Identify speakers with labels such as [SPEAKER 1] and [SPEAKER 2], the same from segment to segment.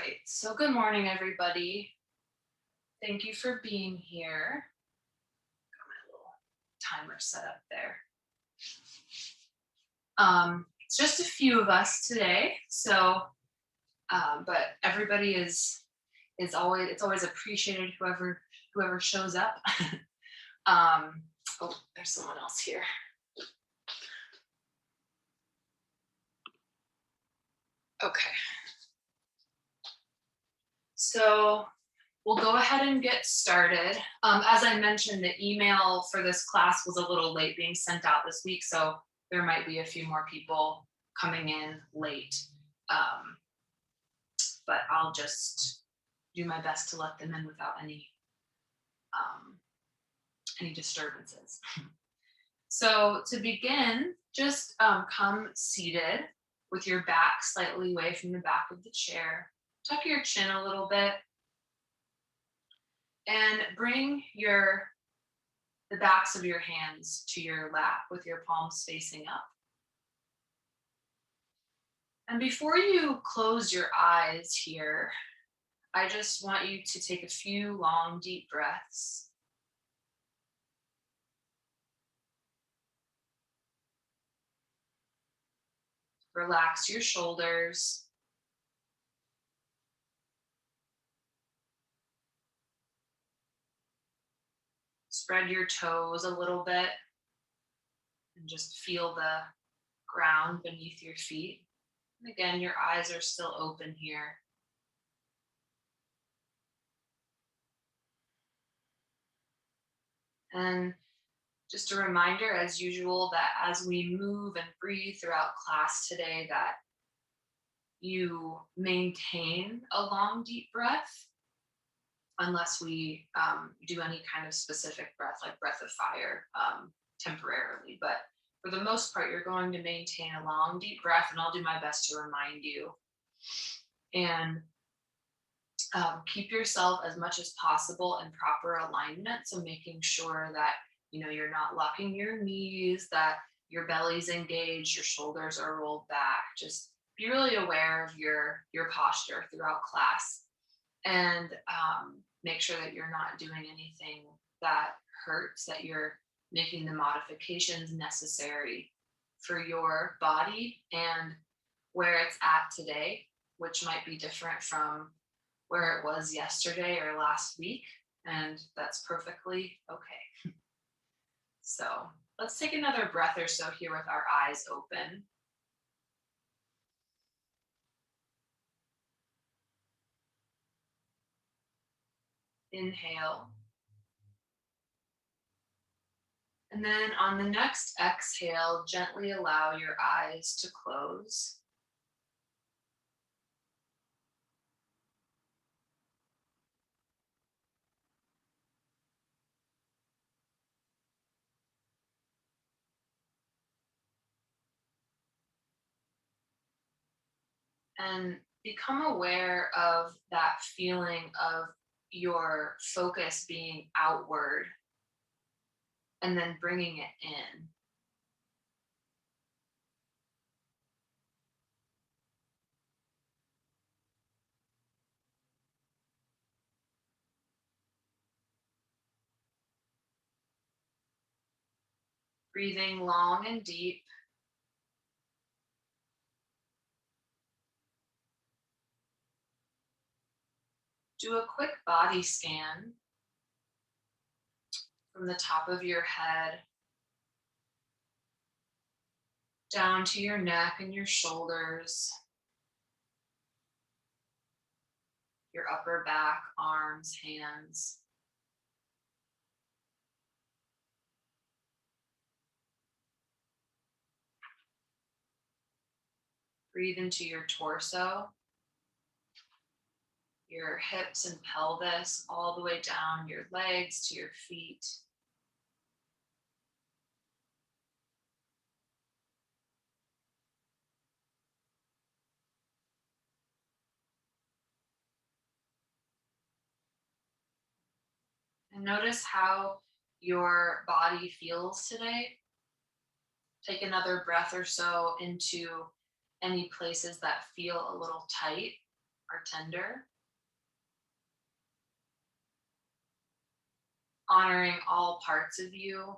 [SPEAKER 1] right, so good morning, everybody. Thank you for being here. Got my little timer set up there. It's just a few of us today, so but everybody is always it's always appreciated whoever shows up. um, oh, there's someone else here. Okay, so we'll go ahead and get started. As I mentioned, the email for this class was a little late being sent out this week, so there might be a few more people coming in late. Um, but I'll just do my best to let them in without any disturbances. So to begin, just come seated with your back slightly away from the back of the chair. Tuck your chin a little bit and bring the backs of your hands to your lap with your palms facing up. And before you close your eyes here, I just want you to take a few long, deep breaths. Relax your shoulders. Spread your toes a little bit and just feel the ground beneath your feet. And again, your eyes are still open here. And just a reminder, as usual, that as we move and breathe throughout class today, that you maintain a long, deep breath, unless we do any kind of specific breath, like breath of fire, temporarily. But for the most part, you're going to maintain a long, deep breath, and I'll do my best to remind you. And keep yourself as much as possible in proper alignment. So making sure that you're not locking your knees, that your belly's engaged, your shoulders are rolled back. Just be really aware of your posture throughout class, and make sure that you're not doing anything that hurts, that you're making the modifications necessary for your body and where it's at today, which might be different from where it was yesterday or last week, and that's perfectly okay. So let's take another breath or so here with our eyes open. Inhale. And then on the next exhale, gently allow your eyes to close. And become aware of that feeling of your focus being outward and then bringing it in. Breathing long and deep. Do a quick body scan from the top of your head down to your neck and your shoulders, your upper back, arms, hands. Breathe into your torso, your hips and pelvis, all the way down your legs to your feet. And notice how your body feels today. Take another breath or so into any places that feel a little tight. are tender, honoring all parts of you,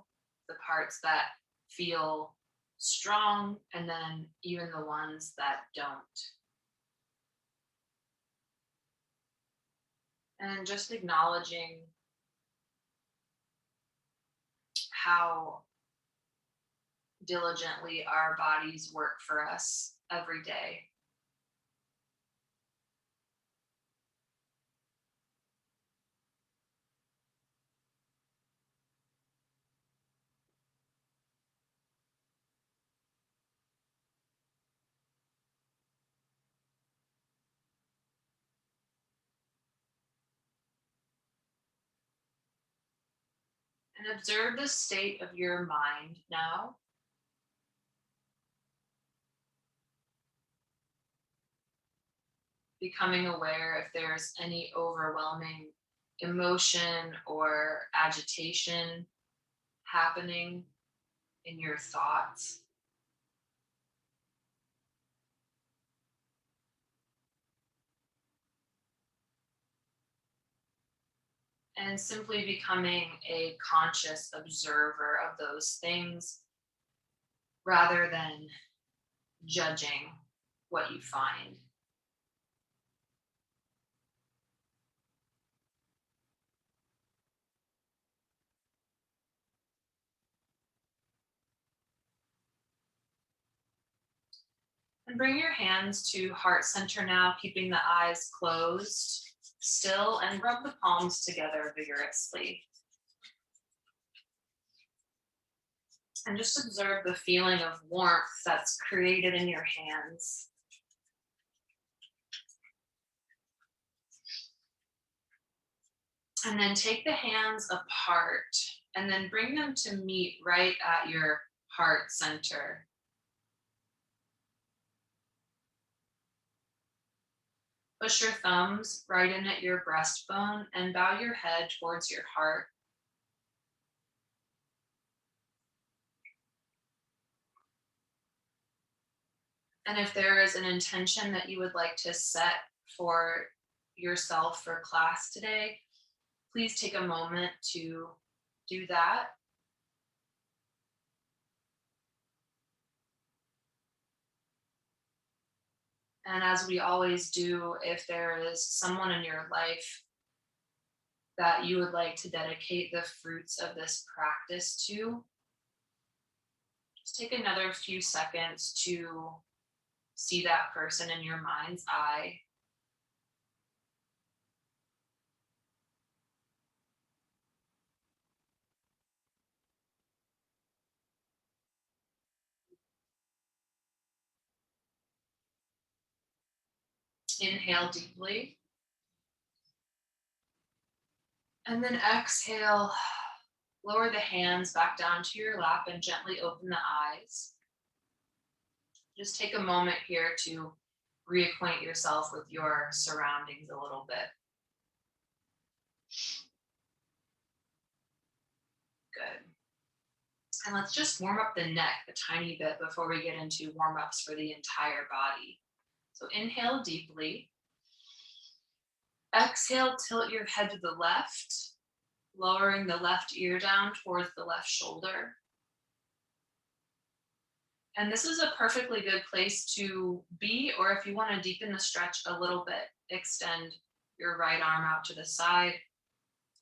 [SPEAKER 1] the parts that feel strong, and then even the ones that don't. And just acknowledging how diligently our bodies work for us every day. And observe the state of your mind now, becoming aware if there's any overwhelming emotion or agitation happening in your thoughts. And simply becoming a conscious observer of those things rather than judging what you find. And bring your hands to heart center now, keeping the eyes closed still, and rub the palms together vigorously. And just observe the feeling of warmth that's created in your hands. And then take the hands apart and then bring them to meet right at your heart center. Push your thumbs right in at your breastbone and bow your head towards your heart. And if there is an intention that you would like to set for yourself for class today, please take a moment to do that. And as we always do, if there is someone in your life that you would like to dedicate the fruits of this practice to, just take another few seconds to see that person in your mind's eye. Inhale deeply. And then exhale, lower the hands back down to your lap and gently open the eyes. Just take a moment here to reacquaint yourself with your surroundings a little bit. Good. And let's just warm up the neck a tiny bit before we get into warm-ups for the entire body. So inhale deeply. Exhale, tilt your head to the left, lowering the left ear down towards the left shoulder. And this is a perfectly good place to be, or if you want to deepen the stretch a little bit, extend your right arm out to the side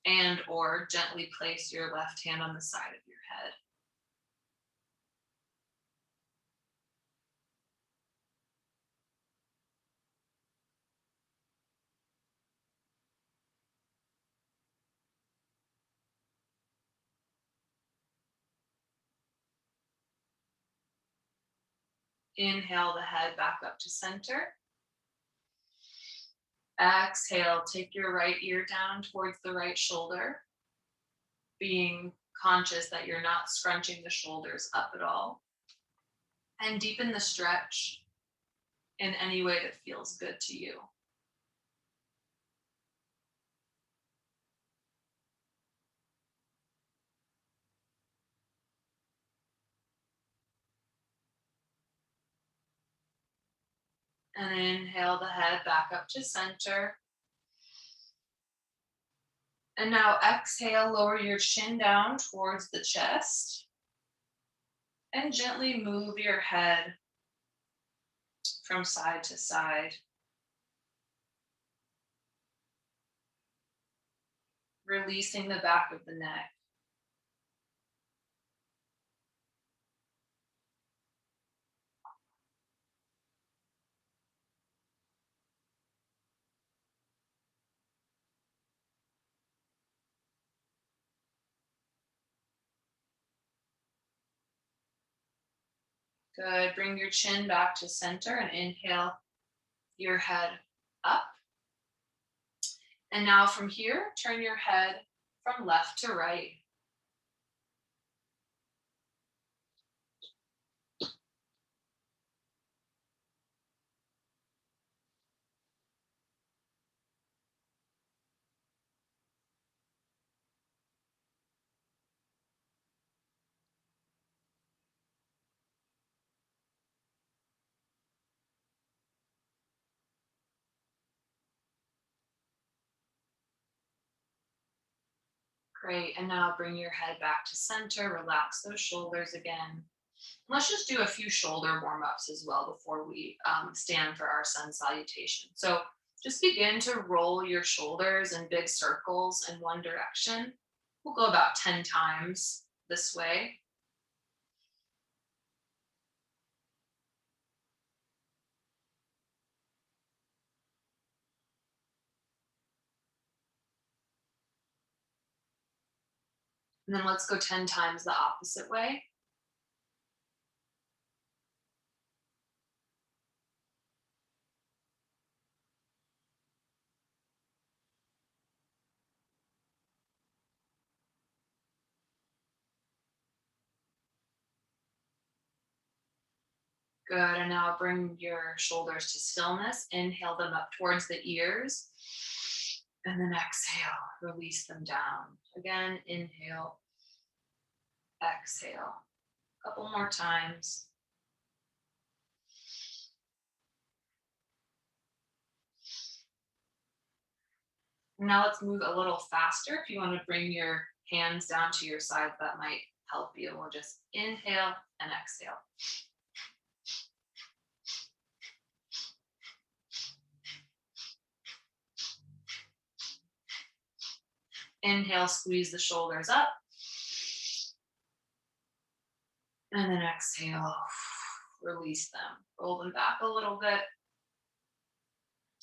[SPEAKER 1] and or gently place your left hand on the side of your head. Inhale the head back up to center. Exhale, take your right ear down towards the right shoulder, being conscious that you're not scrunching the shoulders up at all. And deepen the stretch in any way that feels good to you. And inhale the head back up to center. And now exhale, lower your chin down towards the chest. And gently move your head from side to side. Releasing the back of the neck. Good. Bring your chin back to center and inhale your head up. And now from here, turn your head from left to right. Great. And now bring your head back to center. Relax those shoulders again. Let's just do a few shoulder warm-ups as well before we stand for our sun salutation. So just begin to roll your shoulders in big circles in one direction. We'll go about 10 times this way. And then let's go 10 times the opposite way. Good, and now bring your shoulders to stillness. Inhale them up towards the ears. And then exhale, release them down. Again, inhale, exhale. A couple more times. Now let's move a little faster. If you want to bring your hands down to your sides, that might help you. We'll just inhale and exhale. Inhale, squeeze the shoulders up. And then exhale, release them. Roll them back a little bit.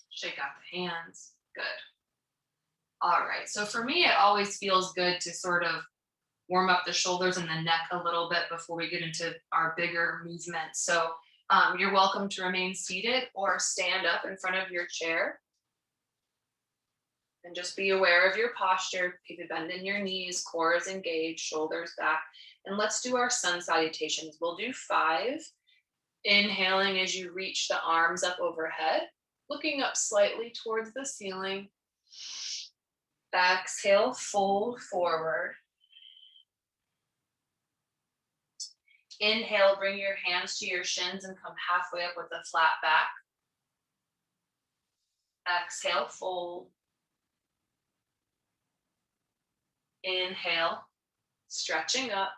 [SPEAKER 1] Shake out the hands. Good. All right, so for me, it always feels good to sort of warm up the shoulders and the neck a little bit before we get into our bigger movements. So you're welcome to remain seated or stand up in front of your chair. And just be aware of your posture. Keep a bend in your knees, core is engaged, shoulders back. And let's do our sun salutations. We'll do 5. Inhaling as you reach the arms up overhead, looking up slightly towards the ceiling. Exhale, fold forward. Inhale, bring your hands to your shins and come halfway up with a flat back. Exhale, fold. Inhale, stretching up.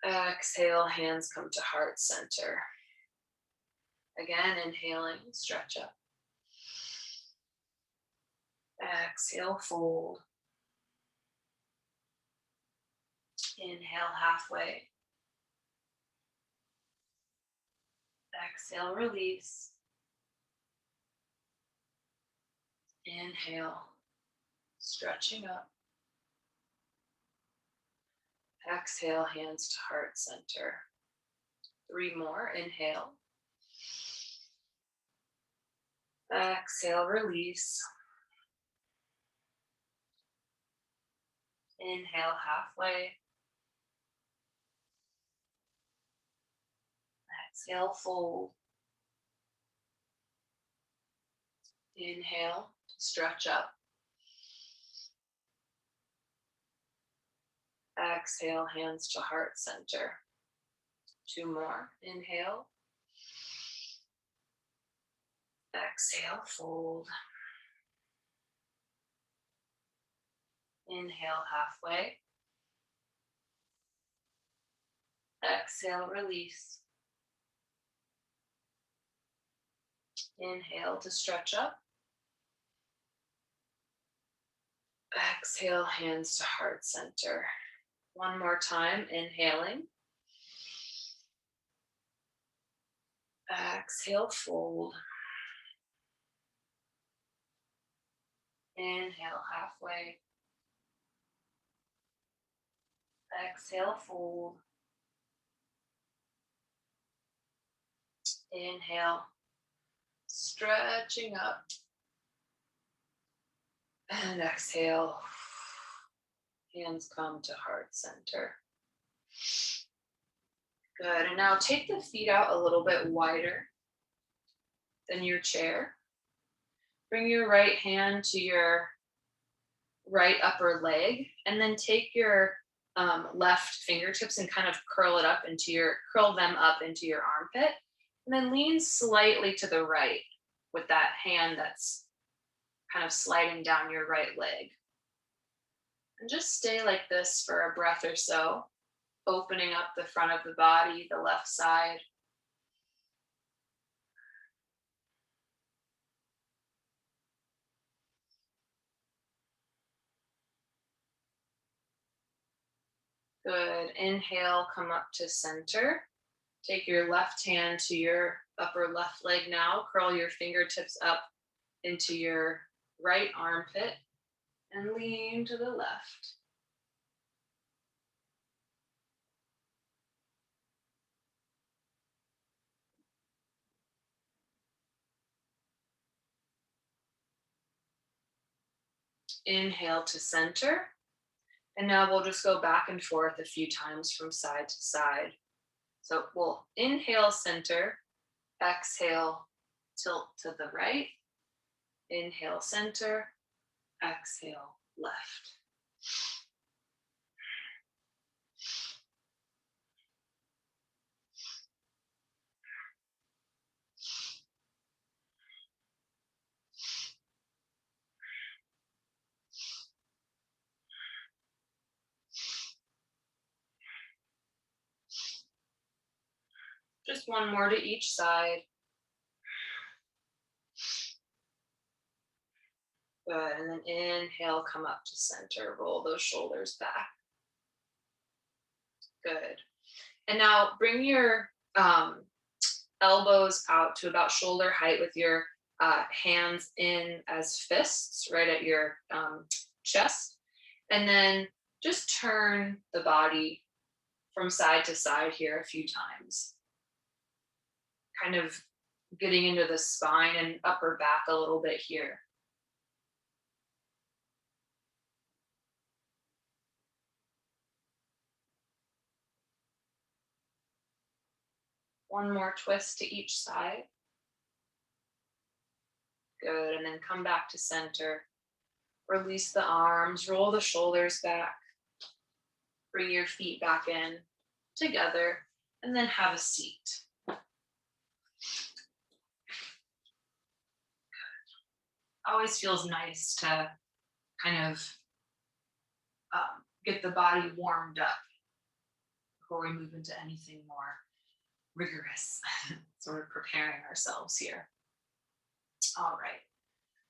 [SPEAKER 1] Exhale, hands come to heart center. Again, inhaling, stretch up. Exhale, fold. Inhale, halfway. Exhale, release. Inhale, stretching up. Exhale, hands to heart center. 3 more, inhale. Exhale, release. Inhale, halfway. Exhale, fold. Inhale, stretch up. Exhale, hands to heart center. 2 more, inhale. Exhale, fold. Inhale halfway. Exhale, release. Inhale to stretch up. Exhale, hands to heart center. One more time, inhaling. Exhale, fold. Inhale, halfway. Exhale, fold. Inhale, stretching up. And exhale, hands come to heart center. Good, and now take the feet out a little bit wider than your chair. Bring your right hand to your right upper leg, and then take your left fingertips and kind of curl them up into your armpit, and then lean slightly to the right with that hand that's kind of sliding down your right leg. And just stay like this for a breath or so, opening up the front of the body, the left side. Good. Inhale, come up to center. Take your left hand to your upper left leg now. Curl your fingertips up into your right armpit and lean to the left. Inhale to center. And now we'll just go back and forth a few times from side to side. So we'll inhale center, exhale, tilt to the right, inhale center, exhale left. Just one more to each side. Good, and then inhale, come up to center, roll those shoulders back. Good. And now bring your elbows out to about shoulder height with your hands in as fists right at your chest. And then just turn the body from side to side here a few times. Kind of getting into the spine and upper back a little bit here. One more twist to each side. Good, and then come back to center. Release the arms, roll the shoulders back. Bring your feet back in together, and then have a seat. Always feels nice to kind of get the body warmed up before we move into anything more rigorous. Sort of preparing ourselves here. All right.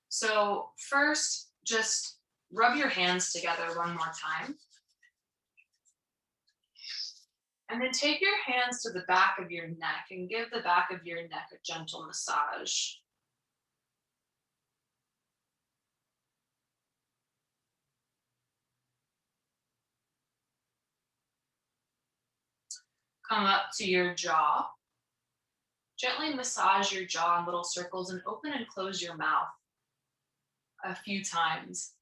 [SPEAKER 1] So first, just rub your hands together one more time. And then take your hands to the back of your neck and give the back of your neck a gentle massage. Come up to your jaw. Gently massage your jaw in little circles and open and close your mouth a few times.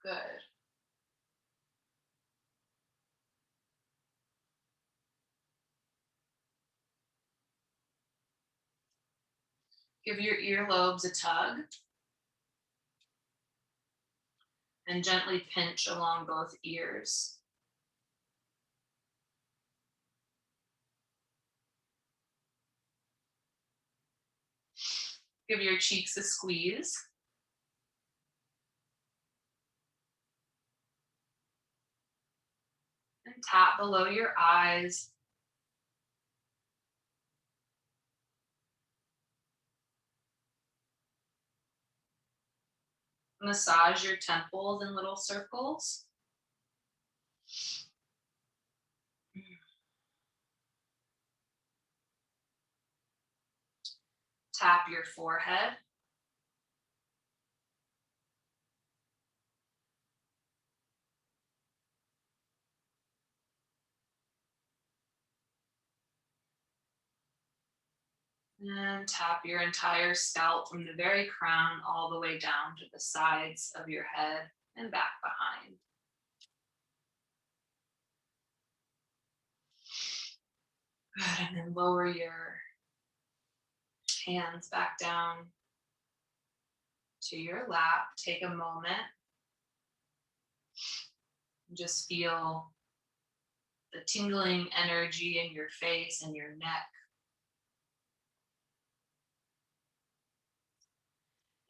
[SPEAKER 1] Good. Give your earlobes a tug and gently pinch along both ears. Give your cheeks a squeeze. And tap below your eyes. Massage your temples in little circles. Tap your forehead. And tap your entire scalp from the very crown all the way down to the sides of your head and back behind. Good. And then lower your hands back down to your lap. Take a moment and just feel the tingling energy in your face and your neck.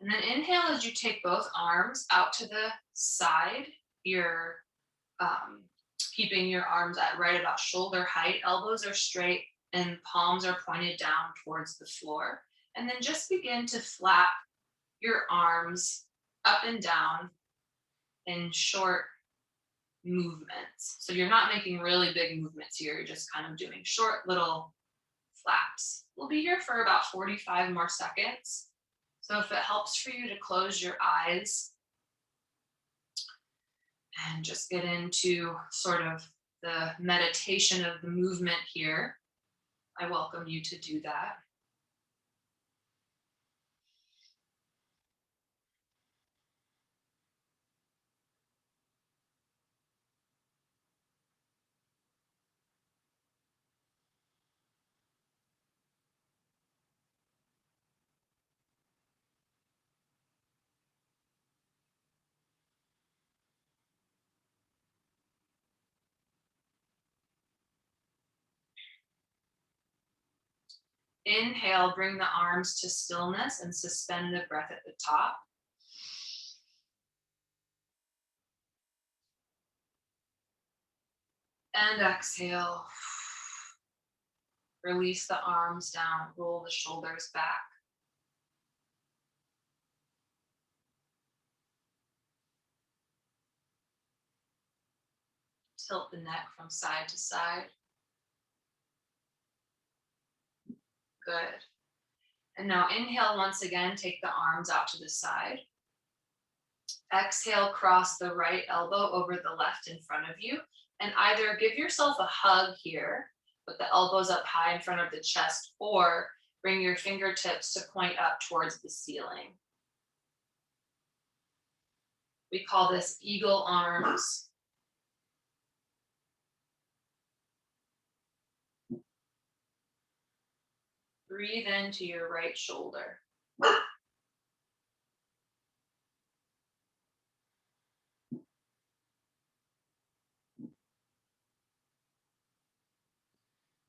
[SPEAKER 1] And then inhale as you take both arms out to the side. You're keeping your arms at right about shoulder height. Elbows are straight and palms are pointed down towards the floor. And then just begin to flap your arms up and down in short movements. So you're not making really big movements here. You're just kind of doing short little flaps. We'll be here for about 45 more seconds. So if it helps for you to close your eyes and just get into sort of the meditation of the movement here, I welcome you to do that. Inhale, bring the arms to stillness and suspend the breath at the top. And exhale. Release the arms down, roll the shoulders back. Tilt the neck from side to side. Good. And now inhale once again, take the arms out to the side. Exhale, cross the right elbow over the left in front of you. And either give yourself a hug here with the elbows up high in front of the chest, or bring your fingertips to point up towards the ceiling. We call this eagle arms. Breathe into your right shoulder.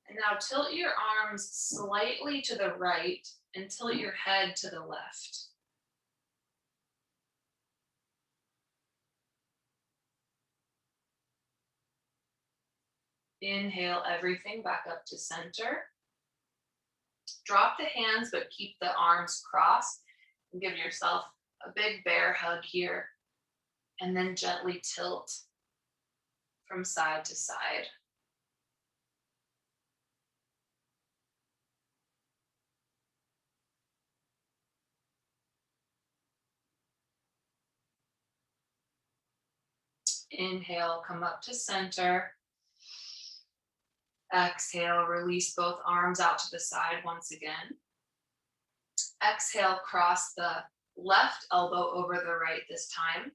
[SPEAKER 1] And now tilt your arms slightly to the right and tilt your head to the left. Inhale everything back up to center. Drop the hands, but keep the arms crossed. And give yourself a big bear hug here. And then gently tilt from side to side. Inhale, come up to center. Exhale, release both arms out to the side once again. Exhale, cross the left elbow over the right this time.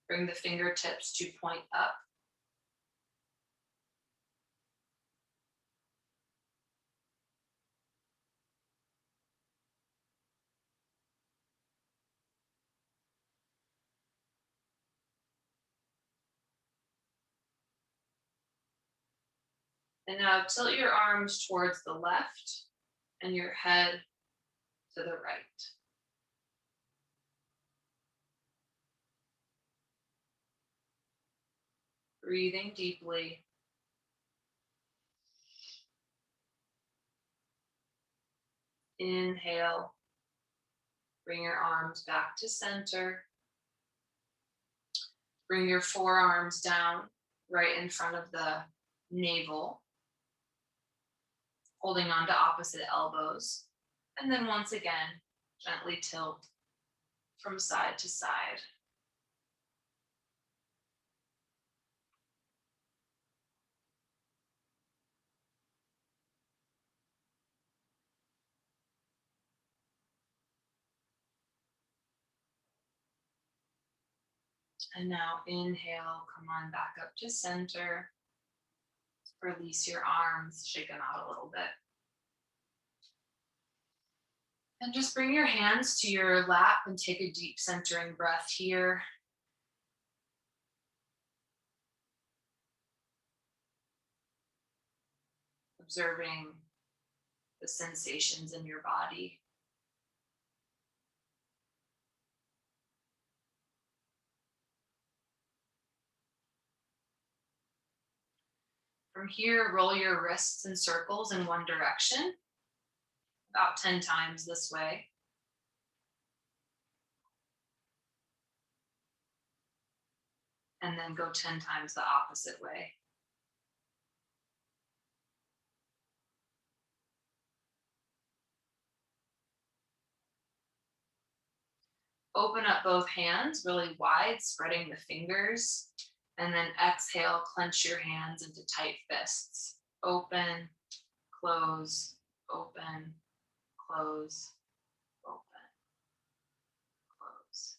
[SPEAKER 1] Bring the fingertips to point up. And now tilt your arms towards the left and your head to the right. Breathing deeply. Inhale. Bring your arms back to center. Bring your forearms down right in front of the navel, holding on to opposite elbows. And then once again, gently tilt from side to side. And now inhale, come on back up to center. Release your arms, shake them out a little bit. And just bring your hands to your lap and take a deep centering breath here. Observing the sensations in your body. From here, roll your wrists in circles in one direction, about 10 times this way. And then go 10 times the opposite way. Open up both hands really wide, spreading the fingers. And then exhale, clench your hands into tight fists. Open, close, open, close, open, close.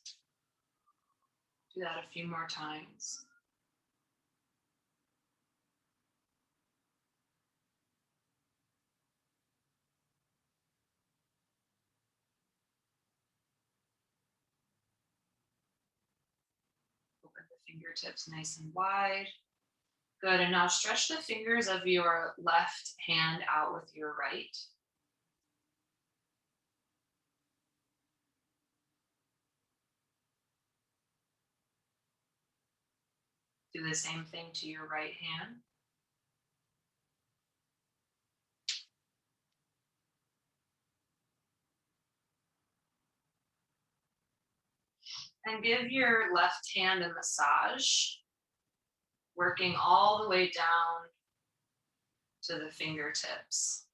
[SPEAKER 1] Do that a few more times. Open the fingertips nice and wide. Good, and now stretch the fingers of your left hand out with your right. Do the same thing to your right hand. And give your left hand a massage, working all the way down to the fingertips.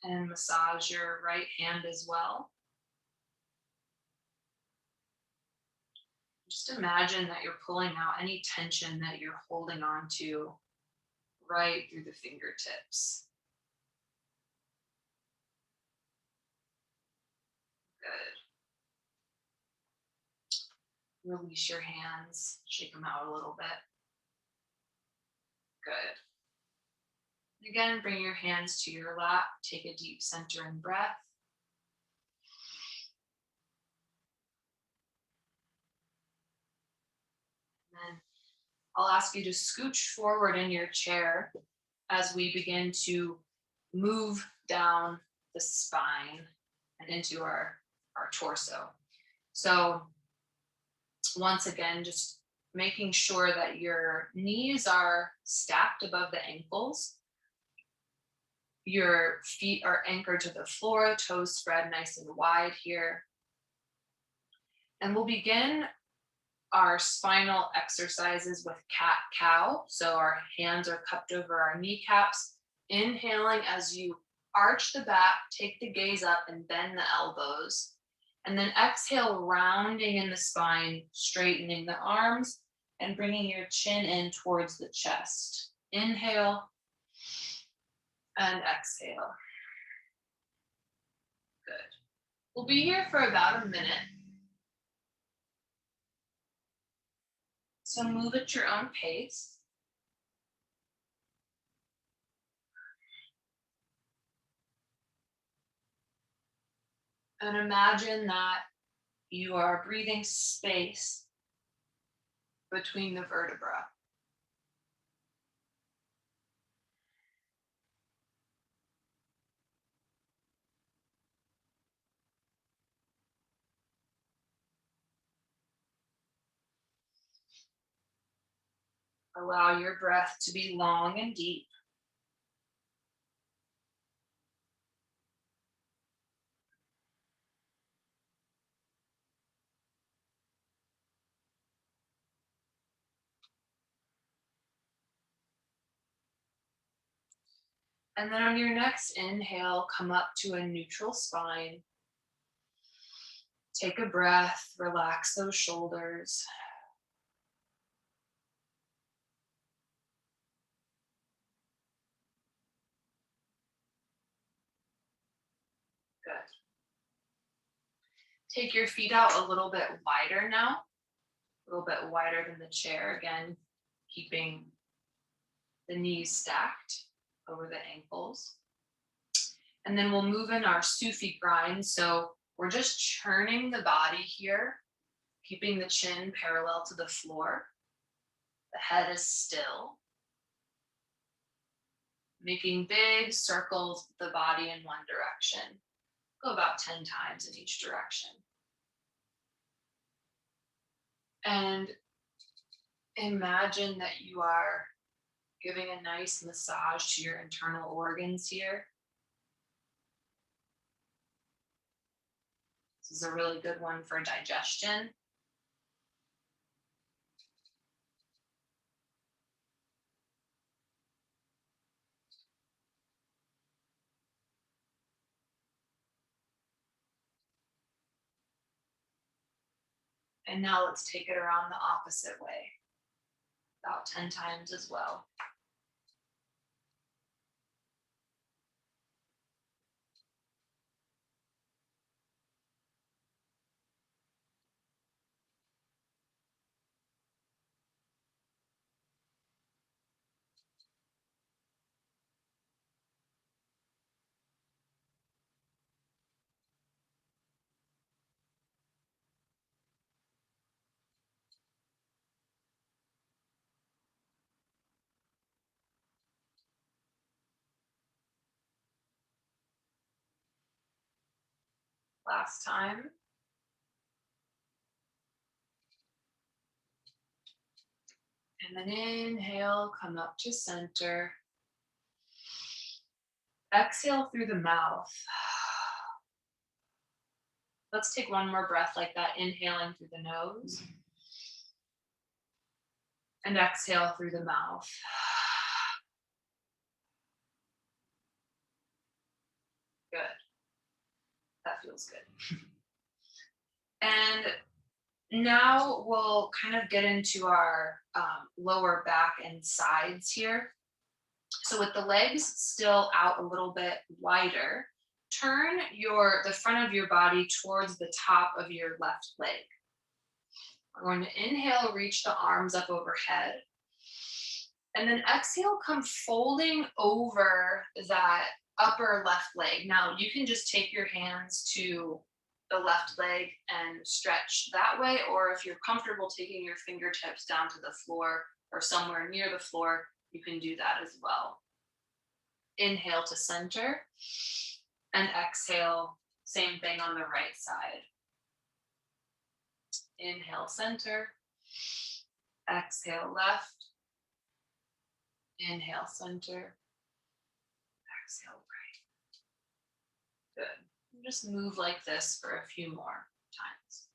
[SPEAKER 1] And massage your right hand as well. Just imagine that you're pulling out any tension that you're holding on to right through the fingertips. Good. Release your hands, shake them out a little bit. Good. Again, bring your hands to your lap, take a deep centering breath. And then I'll ask you to scooch forward in your chair as we begin to move down the spine and into our torso. So once again, just making sure that your knees are stacked above the ankles. Your feet are anchored to the floor, toes spread nice and wide here. And we'll begin our spinal exercises with cat-cow. So our hands are cupped over our kneecaps. Inhaling as you arch the back, take the gaze up and bend the elbows. And then exhale, rounding in the spine, straightening the arms and bringing your chin in towards the chest. Inhale and exhale. Good. We'll be here for about a minute. So move at your own pace. And imagine that you are breathing space between the vertebra. Allow your breath to be long and deep. And then on your next inhale, come up to a neutral spine. Take a breath, relax those shoulders. Good. Take your feet out a little bit wider now, a little bit wider than the chair. Again, keeping the knees stacked over the ankles. And then we'll move in our Sufi Grind. So we're just churning the body here, keeping the chin parallel to the floor. The head is still. Making big circles with the body in one direction. Go about 10 times in each direction. And imagine that you are giving a nice massage to your internal organs here. This is a really good one for digestion. And now let's take it around the opposite way, about 10 times as well. Last time. And then inhale, come up to center. Exhale through the mouth. Let's take one more breath like that, inhaling through the nose. And exhale through the mouth. Good. That feels good. And now we'll kind of get into our lower back and sides here. So with the legs still out a little bit wider, turn the front of your body towards the top of your left leg. We're going to inhale, reach the arms up overhead. And then exhale, come folding over that upper left leg. Now you can just take your hands to the left leg and stretch that way, or if you're comfortable taking your fingertips down to the floor or somewhere near the floor, you can do that as well. Inhale to center and exhale, same thing on the right side. Inhale, center, exhale, left, inhale, center, exhale, right. Good. Just move like this for a few more times.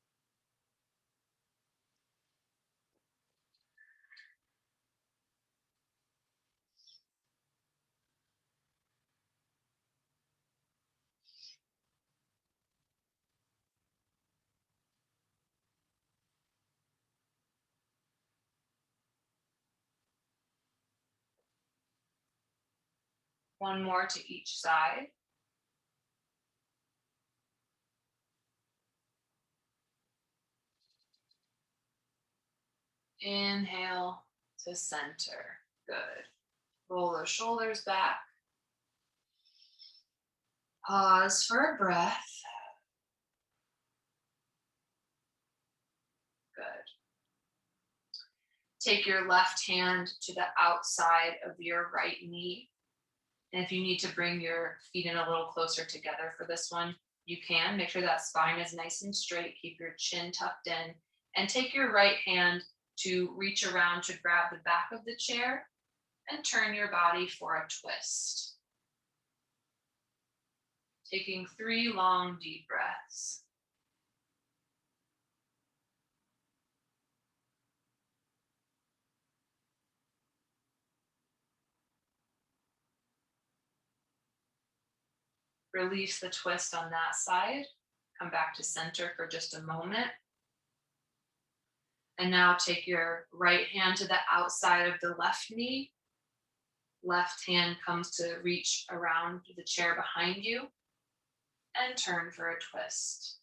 [SPEAKER 1] One more to each side. Inhale to center. Good. Roll those shoulders back. Pause for a breath. Good. Take your left hand to the outside of your right knee. And if you need to bring your feet in a little closer together for this one, you can. Make sure that spine is nice and straight. Keep your chin tucked in. And take your right hand to reach around to grab the back of the chair and turn your body for a twist. Taking 3 long, deep breaths. Release the twist on that side. Come back to center for just a moment. And now take your right hand to the outside of the left knee. Left hand comes to reach around the chair behind you and turn for a twist.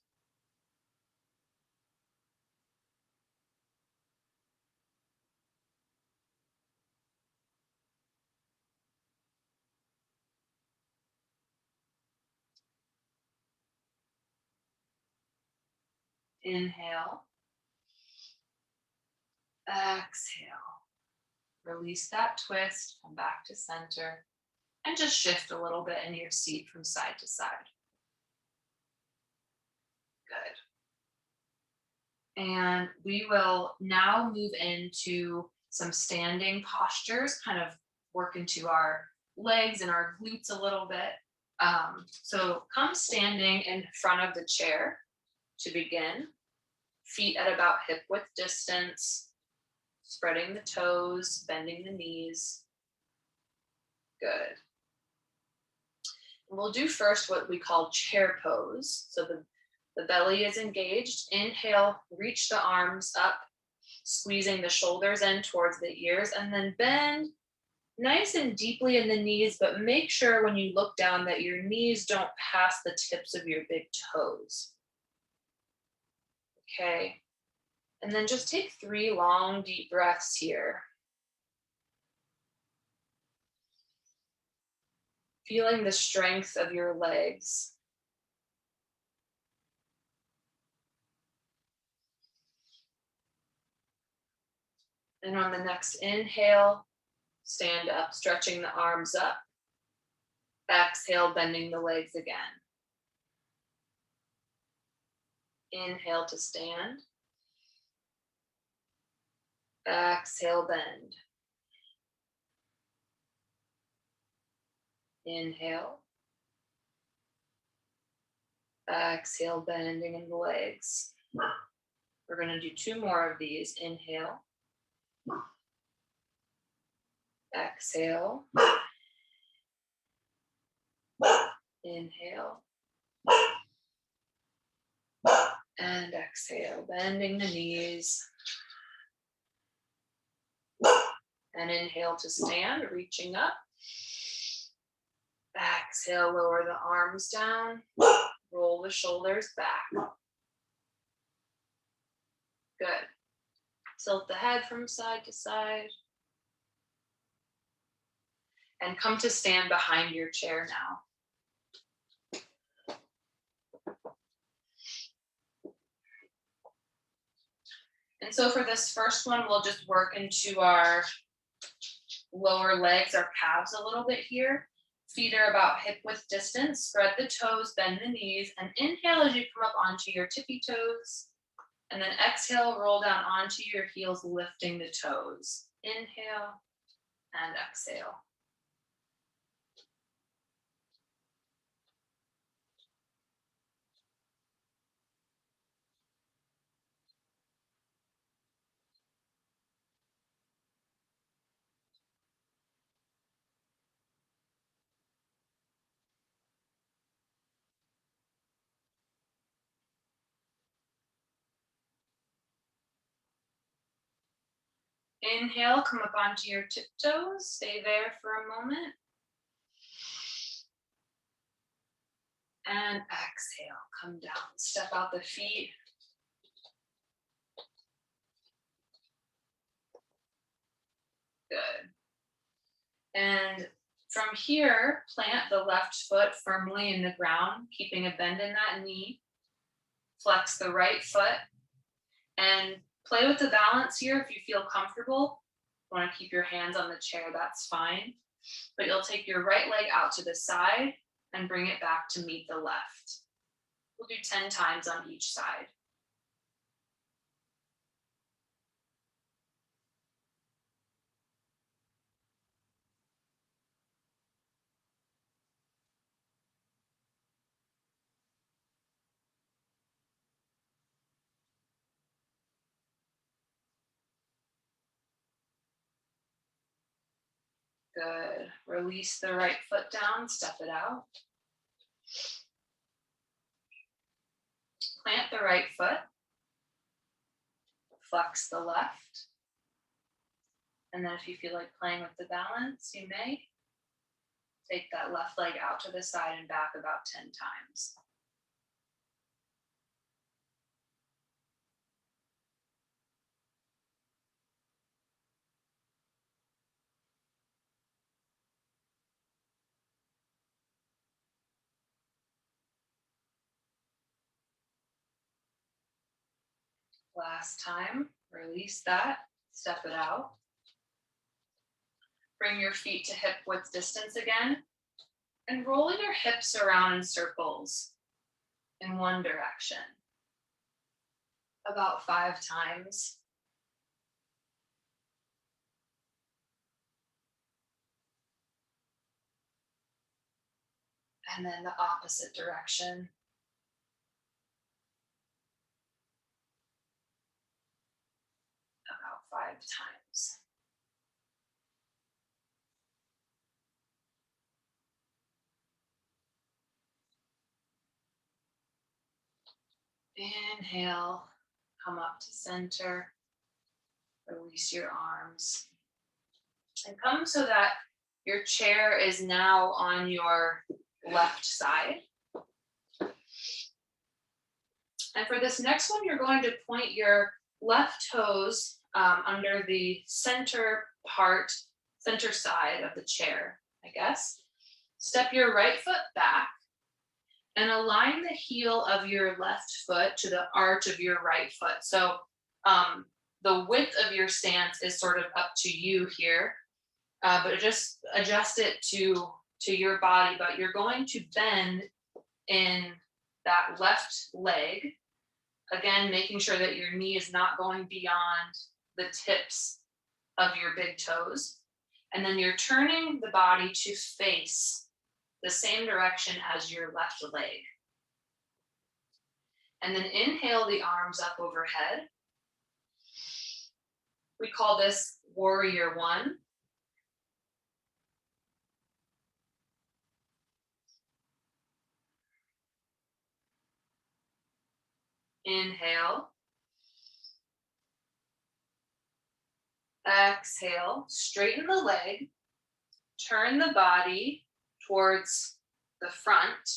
[SPEAKER 1] Inhale. Exhale. Release that twist, come back to center, and just shift a little bit in your seat from side to side. Good. And we will now move into some standing postures, kind of work into our legs and our glutes a little bit. So come standing in front of the chair to begin. Feet at about hip width distance, spreading the toes, bending the knees. Good. And we'll do first what we call chair pose. So the belly is engaged. Inhale, reach the arms up, squeezing the shoulders in towards the ears, and then bend nice and deeply in the knees, but make sure when you look down that your knees don't pass the tips of your big toes. Okay. And then just take 3 long, deep breaths here. Feeling the strength of your legs. And on the next inhale, stand up, stretching the arms up. Exhale, bending the legs again. Inhale to stand. Exhale, bend. Inhale. Exhale, bending in the legs. We're going to do 2 more of these. Inhale. Exhale. Inhale. And exhale, bending the knees. And inhale to stand, reaching up. Exhale, lower the arms down. Roll the shoulders back. Good. Tilt the head from side to side. And come to stand behind your chair now. And so for this first one, we'll just work into our lower legs, our calves a little bit here. Feet are about hip width distance. Spread the toes, bend the knees, and inhale as you come up onto your tippy toes. And then exhale, roll down onto your heels, lifting the toes. Inhale and exhale. Inhale, come up onto your tiptoes. Stay there for a moment. And exhale, come down. Step out the feet. Good. And from here, plant the left foot firmly in the ground, keeping a bend in that knee. Flex the right foot and play with the balance here if you feel comfortable. If you want to keep your hands on the chair, that's fine. But you'll take your right leg out to the side and bring it back to meet the left. We'll do 10 times on each side. Good. Release the right foot down, step it out. Plant the right foot. Flex the left. And then if you feel like playing with the balance, you may take that left leg out to the side and back about 10 times. Last time, release that, step it out. Bring your feet to hip width distance again, and roll your hips around in circles in one direction. About 5 times. And then the opposite direction. About 5 times. Inhale, come up to center. Release your arms. And come so that your chair is now on your left side. And for this next one, you're going to point your left toes under the center side of the chair, I guess. Step your right foot back and align the heel of your left foot to the arch of your right foot. So the width of your stance is sort of up to you here, but just adjust it to your body. But you're going to bend in that left leg. Again, making sure that your knee is not going beyond the tips of your big toes. And then you're turning the body to face the same direction as your left leg. And then inhale the arms up overhead. We call this warrior one. Inhale. Exhale, straighten the leg, turn the body towards the front.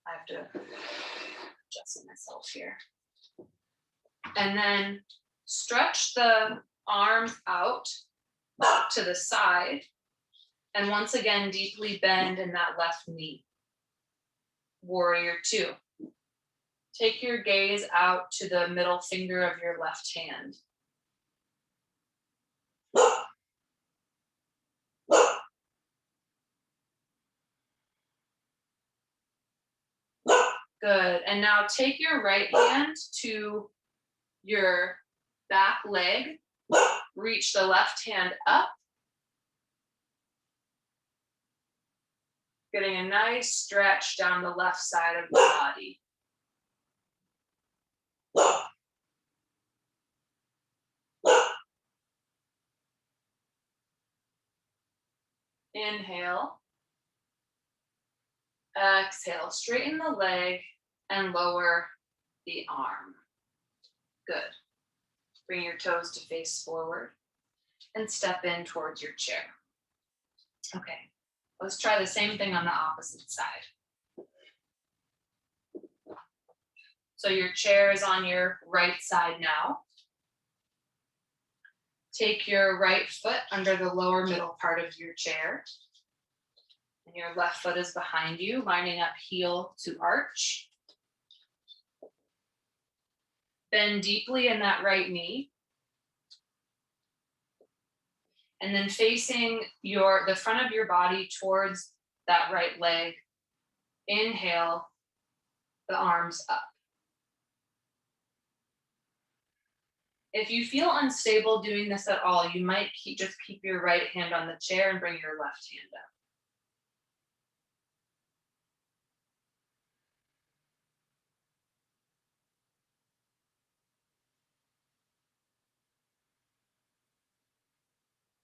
[SPEAKER 1] I have to adjust myself here. And then stretch the arms out to the side. And once again, deeply bend in that left knee. Warrior two. Take your gaze out to the middle finger of your left hand. Good. And now take your right hand to your back leg. Reach the left hand up. Getting a nice stretch down the left side of the body. Inhale. Exhale, straighten the leg and lower the arm. Good. Bring your toes to face forward and step in towards your chair. Okay, let's try the same thing on the opposite side. So your chair is on your right side now. Take your right foot under the lower middle part of your chair. And your left foot is behind you, lining up heel to arch. Bend deeply in that right knee. And then facing the front of your body towards that right leg. Inhale the arms up. If you feel unstable doing this at all, you might just keep your right hand on the chair and bring your left hand up.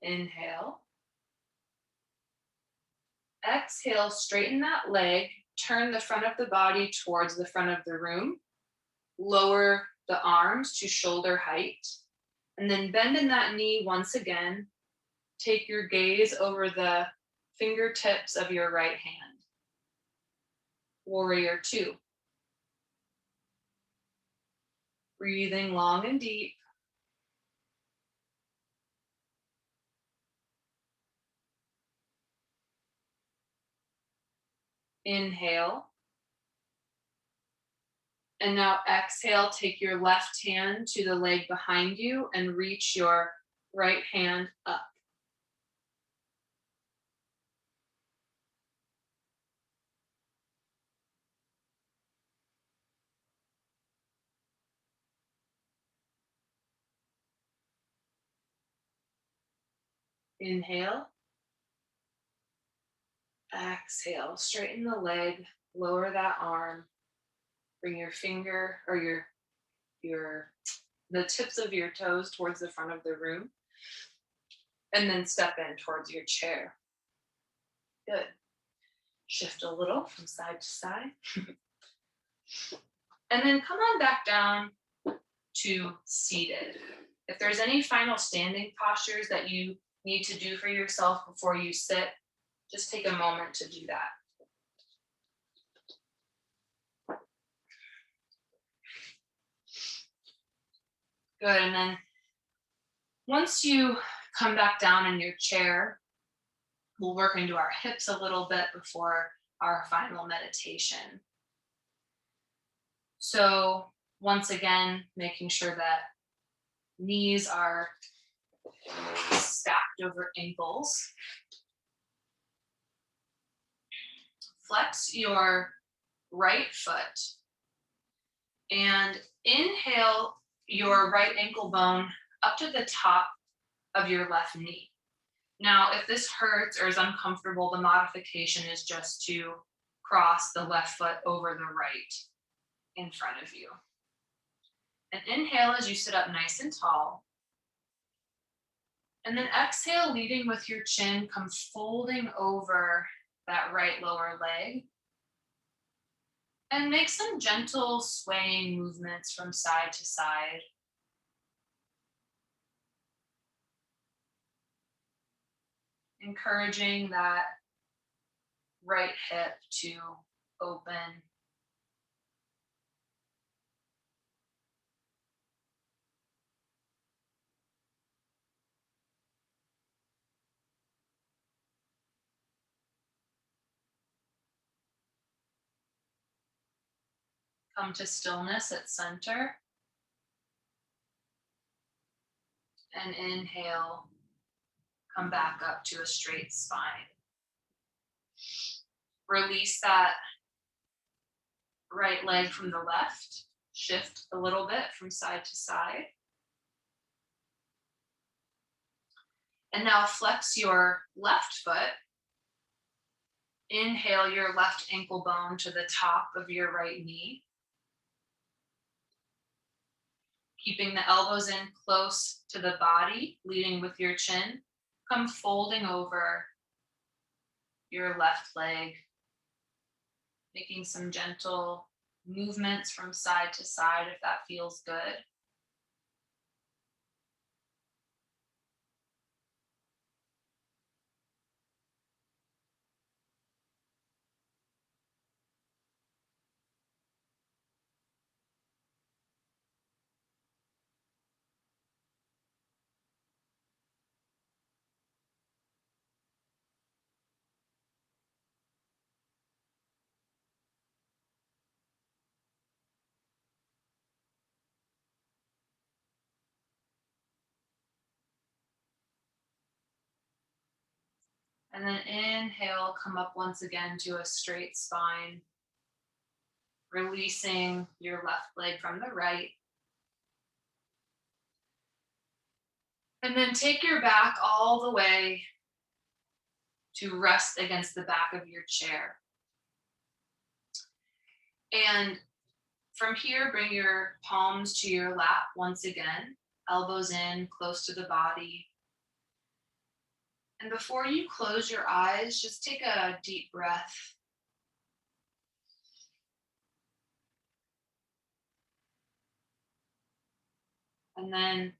[SPEAKER 1] Inhale. Exhale, straighten that leg, turn the front of the body towards the front of the room, lower the arms to shoulder height, and then bend in that knee once again. Take your gaze over the fingertips of your right hand. Warrior two. Breathing long and deep. Inhale. And now exhale, take your left hand to the leg behind you and reach your right hand up. Inhale. Exhale, straighten the leg, lower that arm, bring your finger or the tips of your toes towards the front of the room, and then step in towards your chair. Good. Shift a little from side to side. And then come on back down to seated. If there's any final standing postures that you need to do for yourself before you sit, just take a moment to do that. Good, and then once you come back down in your chair, we'll work into our hips a little bit before our final meditation. So once again, making sure that knees are stacked over ankles. Flex your right foot and inhale your right ankle bone up to the top of your left knee. Now, if this hurts or is uncomfortable, the modification is just to cross the left foot over the right in front of you. And inhale as you sit up nice and tall. And then exhale, leading with your chin, come folding over that right lower leg. And make some gentle swaying movements from side to side. Encouraging that right hip to open. Come to stillness at center. And inhale, come back up to a straight spine. Release that right leg from the left. Shift a little bit from side to side. And now flex your left foot. Inhale your left ankle bone to the top of your right knee. Keeping the elbows in close to the body, leading with your chin. Come folding over your left leg, making some gentle movements from side to side if that feels good. And then inhale, come up once again to a straight spine, releasing your left leg from the right. And then take your back all the way to rest against the back of your chair. And from here, bring your palms to your lap once again, elbows in, close to the body. And before you close your eyes, just take a deep breath. And then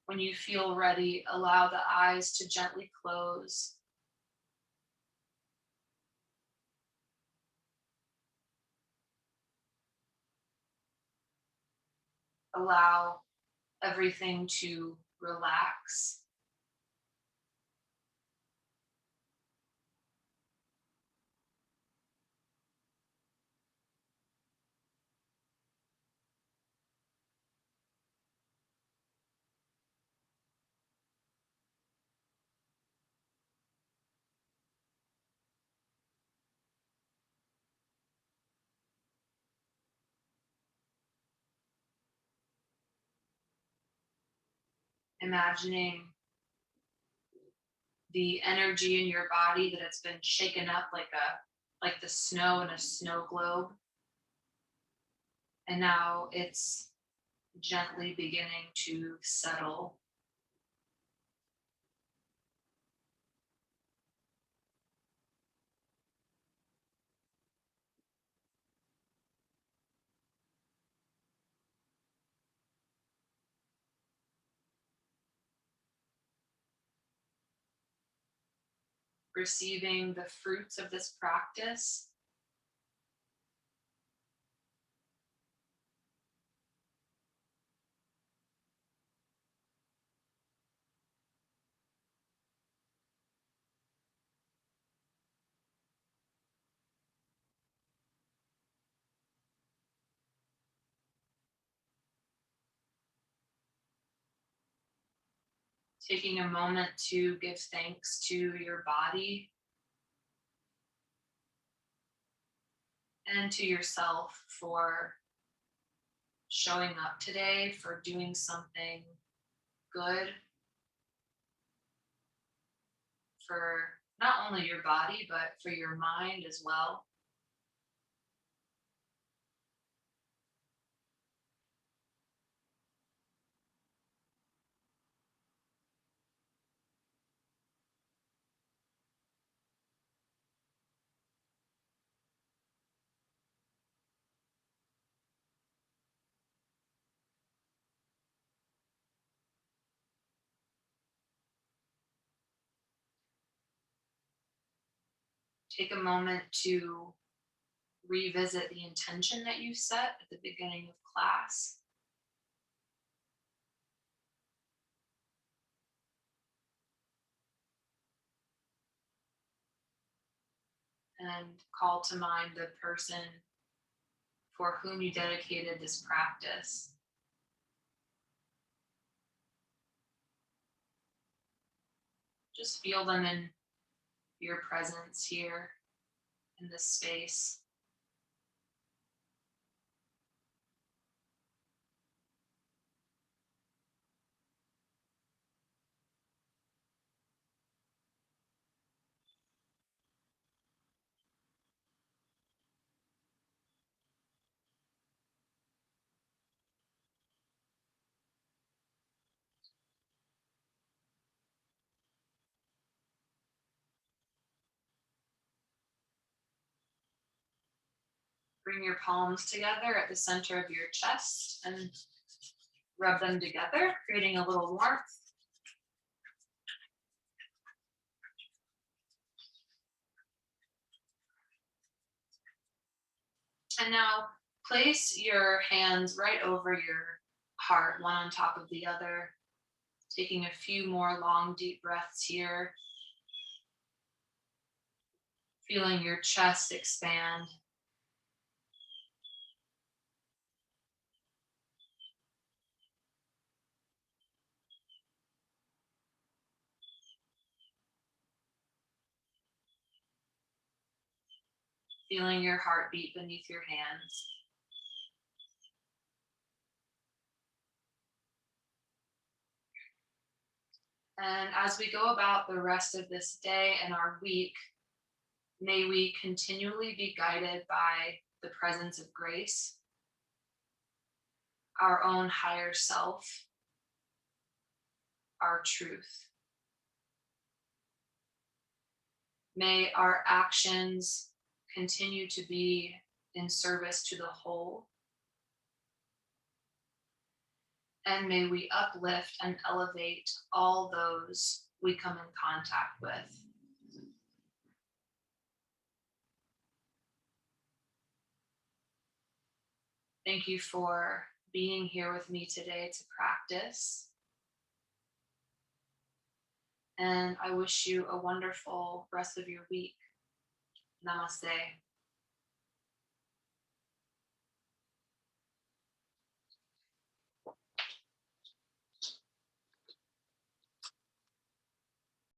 [SPEAKER 1] when you feel ready, allow the eyes to gently close. Allow everything to relax. Imagining the energy in your body that it's been shaken up like the snow in a snow globe, and now it's gently beginning to settle. Receiving the fruits of this practice, taking a moment to give thanks to your body and to yourself for showing up today, for doing something good for not only your body, but for your mind as well. Take a moment to revisit the intention that you set at the beginning of class and call to mind the person for whom you dedicated this practice. Just feel them in your presence here in this space. Bring your palms together at the center of your chest and rub them together, creating a little warmth. And now place your hands right over your heart, one on top of the other, taking a few more long, deep breaths here, feeling your chest expand. Feeling your heartbeat beneath your hands. And as we go about the rest of this day and our week, may we continually be guided by the presence of grace, our own higher self, our truth. May our actions continue to be in service to the whole. And may we uplift and elevate all those we come in contact with. Thank you for being here with me today to practice. And I wish you a wonderful rest of your week. Namaste.